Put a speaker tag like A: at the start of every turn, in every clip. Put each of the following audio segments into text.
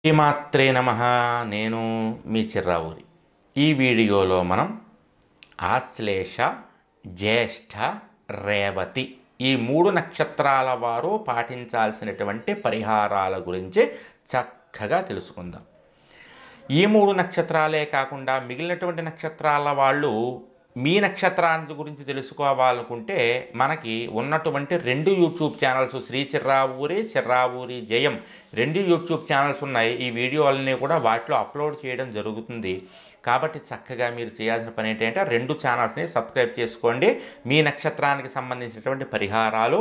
A: శ్రీమాత్రే నమః. నేను మీ చిర్రావూరి. ఈ వీడియోలో మనం ఆశ్లేష, జ్యేష్ఠ, రేవతి ఈ 3 నక్షత్రాల వారు పాటించాల్సినటువంటి పరిహారాల గురించి చక్కగా తెలుసుకుందాం. ఈ 3 నక్షత్రాలే కాకుండా మిగిలినటువంటి నక్షత్రాల వాళ్ళు మీ నక్షత్రాన్ని గురించి తెలుసుకోవాలనుకుంటే మనకి ఉన్నటువంటి 2 యూట్యూబ్ ఛానల్స్ శ్రీ చిర్రావూరి, చిర్రావూరి జయం 2 యూట్యూబ్ ఛానల్స్ ఉన్నాయి. ఈ వీడియోలన్నీ కూడా వాటిలో అప్లోడ్ చేయడం జరుగుతుంది. కాబట్టి చక్కగా మీరు చేయాల్సిన పని ఏంటంటే 2 ఛానల్స్ని సబ్స్క్రైబ్ చేసుకోండి. మీ నక్షత్రానికి సంబంధించినటువంటి పరిహారాలు,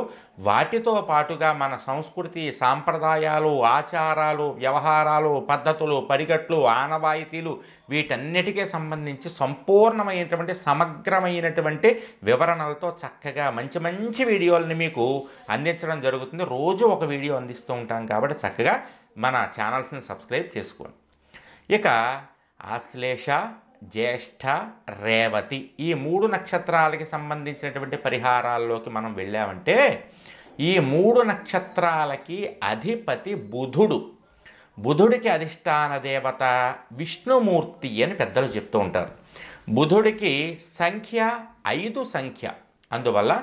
A: వాటితో పాటుగా మన సంస్కృతి, సాంప్రదాయాలు, ఆచారాలు, వ్యవహారాలు, పద్ధతులు, పరిగట్లు, ఆనవాయితీలు వీటన్నిటికీ సంబంధించి సంపూర్ణమైనటువంటి సమగ్రమైనటువంటి వివరణలతో చక్కగా మంచి మంచి వీడియోలని మీకు అందించడం జరుగుతుంది. రోజు ఒక వీడియో అందిస్తూ ఉంటాం కాబట్టి చక్కగా మన ఛానల్స్ని సబ్స్క్రైబ్ చేసుకోండి. ఇక ఆశ్లేష, జ్యేష్ఠ, రేవతి ఈ 3 నక్షత్రాలకి సంబంధించినటువంటి పరిహారాల్లోకి మనం వెళ్ళామంటే ఈ 3 నక్షత్రాలకి అధిపతి బుధుడు. బుధుడికి అధిష్టాన దేవత విష్ణుమూర్తి అని పెద్దలు చెప్తూ ఉంటారు. బుధుడికి సంఖ్య 5 సంఖ్య. అందువల్ల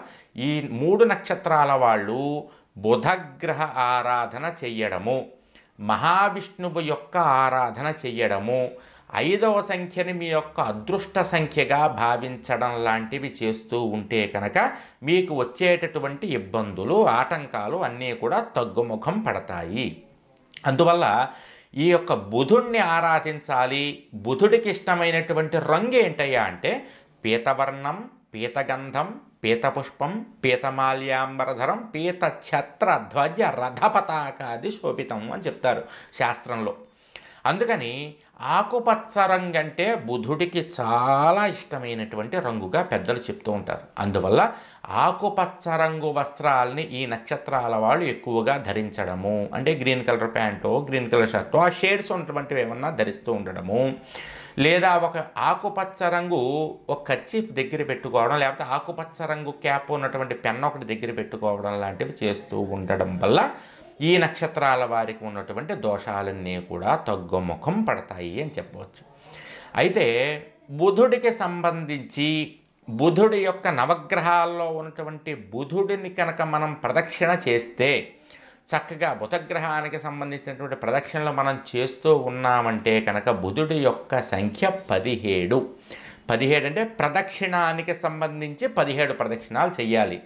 A: ఈ 3 నక్షత్రాల వాళ్ళు బుధగ్రహ ఆరాధన చెయ్యడము, మహావిష్ణువు యొక్క ఆరాధన చెయ్యడము, 5వ సంఖ్యని మీ యొక్క అదృష్ట సంఖ్యగా భావించడం లాంటివి చేస్తూ ఉంటే కనుక మీకు వచ్చేటటువంటి ఇబ్బందులు, ఆటంకాలు అన్నీ కూడా తగ్గుముఖం పడతాయి. అందువల్ల ఈ యొక్క బుధుణ్ణి ఆరాధించాలి. బుధుడికి ఇష్టమైనటువంటి రంగు ఏంటయ్యా అంటే పీతవర్ణం, పీతగంధం, పీతపుష్పం, పీతమాల్యాంబరధరం, పీత ఛత్ర ధ్వజ రథపతాకాది శోభితం అని చెప్తారు శాస్త్రంలో. అందుకని ఆకుపచ్చ రంగు అంటే బుధుడికి చాలా ఇష్టమైనటువంటి రంగుగా పెద్దలు చెప్తూ ఉంటారు. అందువల్ల ఆకుపచ్చ రంగు వస్త్రాలని ఈ నక్షత్రాల వాళ్ళు ఎక్కువగా ధరించడము, అంటే గ్రీన్ కలర్ ప్యాంటో, గ్రీన్ కలర్ షర్టో, ఆ షేడ్స్ ఉన్నటువంటివి ఏమన్నా ధరిస్తూ ఉండడము, లేదా ఒక ఆకుపచ్చ రంగు ఒక కర్చీఫ్ దగ్గర పెట్టుకోవడం, లేకపోతే ఆకుపచ్చ రంగు క్యాప్ ఉన్నటువంటి పెన్ ఒకటి దగ్గర పెట్టుకోవడం లాంటివి చేస్తూ ఉండడం వల్ల ఈ నక్షత్రాల వారికి ఉన్నటువంటి దోషాలన్నీ కూడా తగ్గుముఖం పడతాయి అని చెప్పవచ్చు. అయితే బుధుడికి సంబంధించి బుధుడి యొక్క నవగ్రహాల్లో ఉన్నటువంటి బుధుడిని కనుక మనం ప్రదక్షిణ చేస్తే, చక్కగా బుధగ్రహానికి సంబంధించినటువంటి ప్రదక్షిణలు మనం చేస్తూ ఉన్నామంటే కనుక బుధుడి యొక్క సంఖ్య 17. 17 అంటే ప్రదక్షిణానికి సంబంధించి 17 ప్రదక్షిణాలు చెయ్యాలి.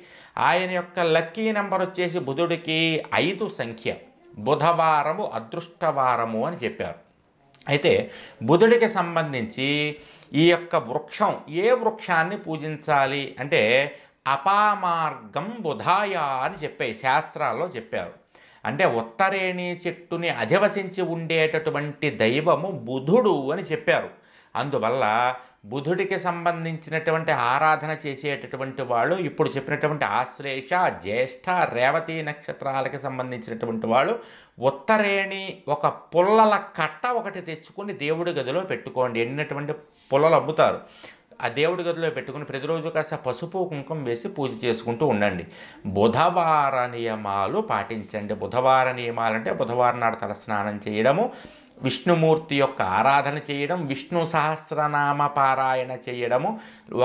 A: ఆయన యొక్క లక్కీ నెంబర్ వచ్చేసి బుధుడికి 5 సంఖ్య. బుధవారము అదృష్టవారము అని చెప్పారు. అయితే బుధుడికి సంబంధించి ఈ యొక్క వృక్షం, ఏ వృక్షాన్ని పూజించాలి అంటే అపామార్గం బుధాయ అని శాస్త్రాల్లో చెప్పారు. అంటే ఉత్తరేణి చెట్టుని అధివసించి ఉండేటటువంటి దైవము బుధుడు అని చెప్పారు. అందువల్ల బుధుడికి సంబంధించినటువంటి ఆరాధన చేసేటటువంటి వాళ్ళు ఇప్పుడు చెప్పినటువంటి ఆశ్లేష, జ్యేష్ఠ, రేవతి నక్షత్రాలకి సంబంధించినటువంటి వాళ్ళు ఉత్తరేణి ఒక పుల్లల కట్ట ఒకటి తెచ్చుకొని దేవుడి గదిలో పెట్టుకోండి. ఎన్నినటువంటి పుల్లలు అమ్ముతారు. ఆ దేవుడి గదిలో పెట్టుకుని ప్రతిరోజు కాస్త పసుపు కుంకుమ వేసి పూజ చేసుకుంటూ ఉండండి. బుధవార నియమాలు పాటించండి. బుధవార నియమాలంటే బుధవారం నాడు తలస్నానం చేయడము, విష్ణుమూర్తి యొక్క ఆరాధన చేయడం, విష్ణు సహస్రనామ పారాయణ చేయడము,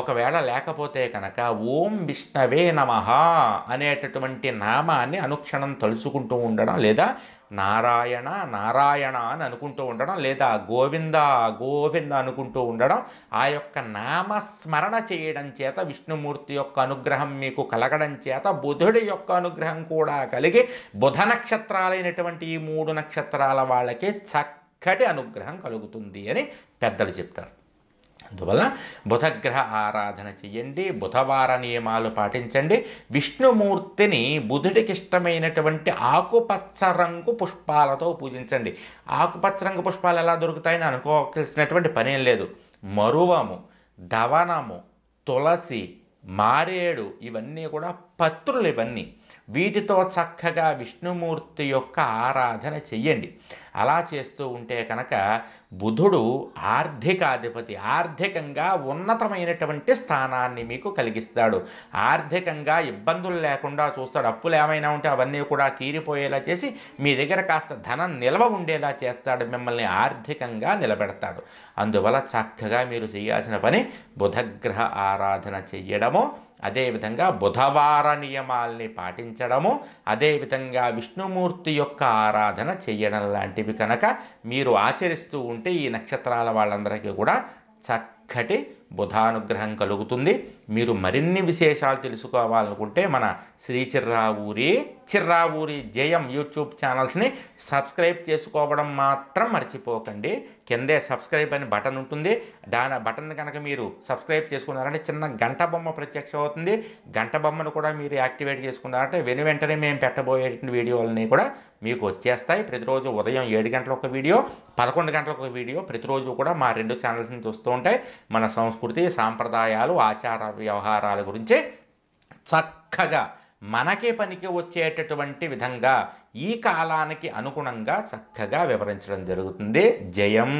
A: ఒకవేళ లేకపోతే కనుక ఓం విష్ణవే నమః అనేటటువంటి నామాన్ని అనుక్షణం తలుచుకుంటూ ఉండడం, లేదా నారాయణ నారాయణ అని అనుకుంటూ ఉండడం, లేదా గోవింద గోవింద అనుకుంటూ ఉండడం, ఆ యొక్క నామస్మరణ చేయడం చేత విష్ణుమూర్తి యొక్క అనుగ్రహం మీకు కలగడం చేత బుధుడి యొక్క అనుగ్రహం కూడా కలిగి బుధ నక్షత్రాలైనటువంటి ఈ 3 నక్షత్రాల వాళ్ళకి చక్కటి అనుగ్రహం కలుగుతుంది అని పెద్దలు చెప్తారు. అందువల్ల బుధగ్రహ ఆరాధన చెయ్యండి, బుధవార నియమాలు పాటించండి. విష్ణుమూర్తిని బుధుడికి ఇష్టమైనటువంటి ఆకుపచ్చ రంగు పుష్పాలతో పూజించండి. ఆకుపచ్చ రంగు పుష్పాలు ఎలా దొరుకుతాయని అనుకోవాల్సినటువంటి పనేం లేదు. మరువము, దవనము, తులసి, మారేడు ఇవన్నీ కూడా పత్రులు ఇవన్నీ. వీటితో చక్కగా విష్ణుమూర్తి యొక్క ఆరాధన చెయ్యండి. అలా చేస్తూ ఉంటే కనుక బుధుడు ఆర్థికాధిపతి, ఆర్థికంగా ఉన్నతమైనటువంటి స్థానాన్ని మీకు కలిగిస్తాడు. ఆర్థికంగా ఇబ్బందులు లేకుండా చూస్తాడు. అప్పులు ఏమైనా ఉంటే అవన్నీ కూడా తీరిపోయేలా చేసి మీ దగ్గర కాస్త ధనం నిల్వ ఉండేలా చేస్తాడు. మిమ్మల్ని ఆర్థికంగా నిలబెడతాడు. అందువల్ల చక్కగా మీరు చేయాల్సిన పని బుధగ్రహ ఆరాధన చెయ్యడము, అదేవిధంగా బుధవార నియమాల్ని పాటించడము, అదేవిధంగా విష్ణుమూర్తి యొక్క ఆరాధన చెయ్యడం లాంటివి కనుక మీరు ఆచరిస్తూ ఉంటే ఈ నక్షత్రాల వాళ్ళందరికీ కూడా చక్కటి బుధానుగ్రహం కలుగుతుంది. మీరు మరిన్ని విశేషాలు తెలుసుకోవాలనుకుంటే మన శ్రీ చిర్రావూరి జయం యూట్యూబ్ ఛానల్స్ని సబ్స్క్రైబ్ చేసుకోవడం మాత్రం మర్చిపోకండి. కిందే సబ్స్క్రైబ్ అని బటన్ ఉంటుంది. బటన్ కనుక మీరు సబ్స్క్రైబ్ చేసుకున్నారంటే చిన్న గంట బొమ్మ ప్రత్యక్షం అవుతుంది. గంట బొమ్మను కూడా మీరు యాక్టివేట్ చేసుకున్నారంటే వెంటనే మేము పెట్టబోయే వీడియోలని కూడా మీకు వచ్చేస్తాయి. ప్రతిరోజు ఉదయం 7 గంటలకు ఒక వీడియో, 11 గంటలకు ఒక వీడియో ప్రతిరోజు కూడా మా 2 ఛానల్స్ నుంచి వస్తూ ఉంటాయి. మన సంస్కృతి, సాంప్రదాయాలు, ఆచార వ్యవహారాల గురించి చక్కగా మనకే పనికి వచ్చేటటువంటి విధంగా ఈ కాలానికి అనుగుణంగా చక్కగా వివరించడం జరుగుతుంది. జయం.